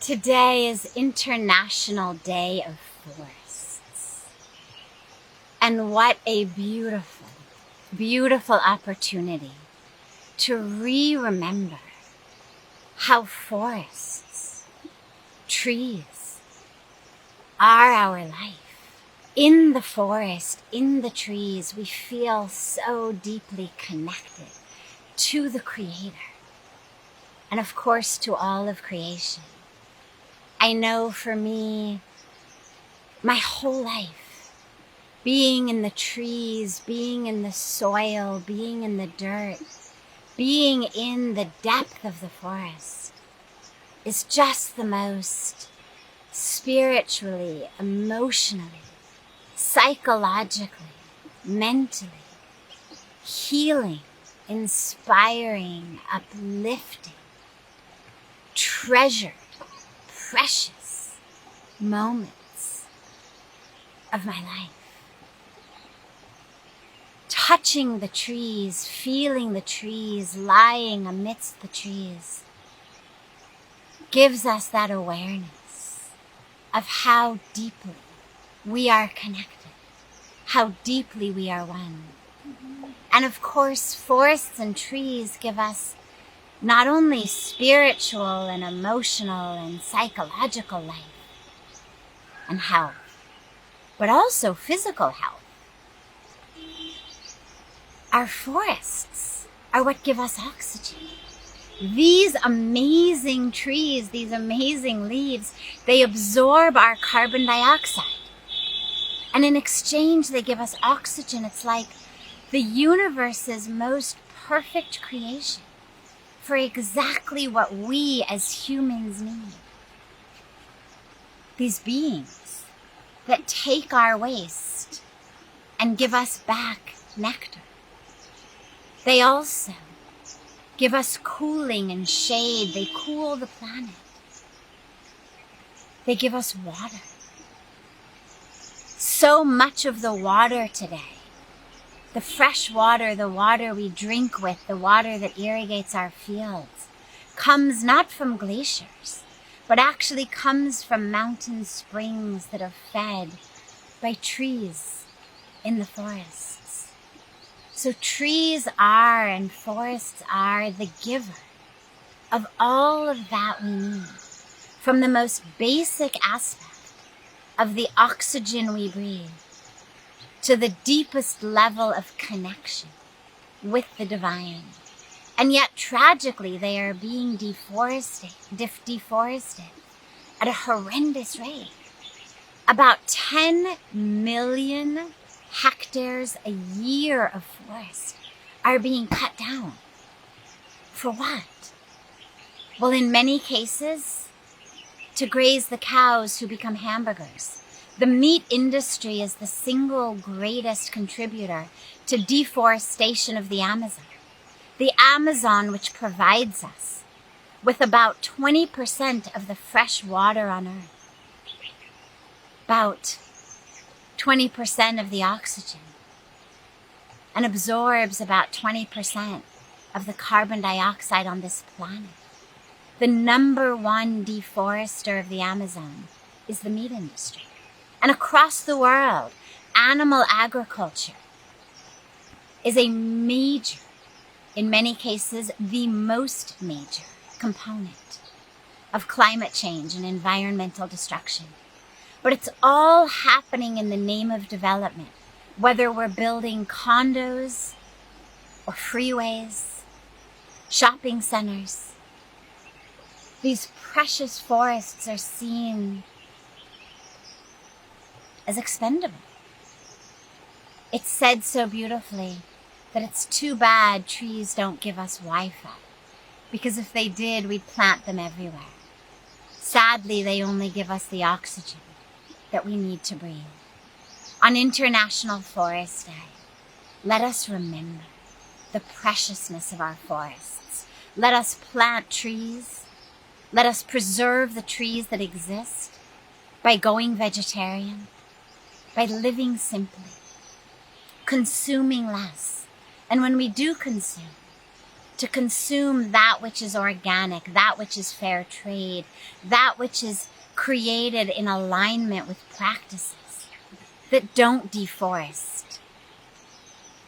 Today is International Day of Forests. And what a beautiful, beautiful opportunity to remember how forests, trees are our life. In the forest, in the trees, we feel so deeply connected to the Creator and of course to all of creation. I know for me, my whole life, being in the trees, being in the soil, being in the dirt, being in the depth of the forest is just the most spiritually, emotionally, psychologically, mentally healing, inspiring, uplifting, treasured, precious moments of my life. Touching the trees, feeling the trees, lying amidst the trees gives us that awareness of how deeply we are connected, how deeply we are one. And of course, forests and trees give us not only spiritual and emotional and psychological life and health, but also physical health. Our forests are what give us oxygen. These amazing trees, these amazing leaves, they absorb our carbon dioxide. And in exchange, they give us oxygen. It's like the universe's most perfect creation for exactly what we as humans need. These beings that take our waste and give us back nectar. They also give us cooling and shade. They cool the planet. They give us water. So much of the water today, the fresh water, the water we drink with, the water that irrigates our fields, comes not from glaciers, but actually comes from mountain springs that are fed by trees in the forests. So trees are and forests are the giver of all of that we need, from the most basic aspect of the oxygen we breathe to the deepest level of connection with the divine. And yet, tragically, they are being deforested at a horrendous rate. About 10 million hectares a year of forest are being cut down. For what? Well, in many cases, to graze the cows who become hamburgers. The meat industry is the single greatest contributor to deforestation of the Amazon. The Amazon, which provides us with about 20% of the fresh water on Earth, about 20% of the oxygen, and absorbs about 20% of the carbon dioxide on this planet. The number one deforester of the Amazon is the meat industry. And across the world, animal agriculture is a major, in many cases, the most major component of climate change and environmental destruction. But it's all happening in the name of development, whether we're building condos or freeways, shopping centers. These precious forests are seen as expendable. It's said so beautifully that it's too bad trees don't give us Wi-Fi, because if they did, we'd plant them everywhere. Sadly, they only give us the oxygen that we need to breathe. On International Forest Day, let us remember the preciousness of our forests. Let us plant trees. Let us preserve the trees that exist by going vegetarian, by living simply, consuming less. And when we do consume, to consume that which is organic, that which is fair trade, that which is created in alignment with practices that don't deforest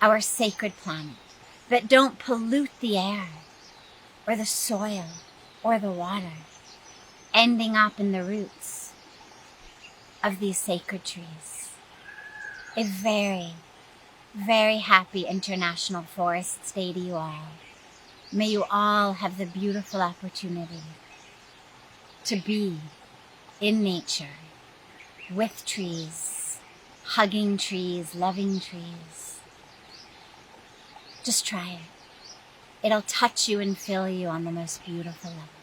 our sacred planet, that don't pollute the air or the soil or the water, ending up in the roots of these sacred trees. A very, very happy International Forest Day to you all. May you all have the beautiful opportunity to be in nature, with trees, hugging trees, loving trees. Just try it. It'll touch you and fill you on the most beautiful level.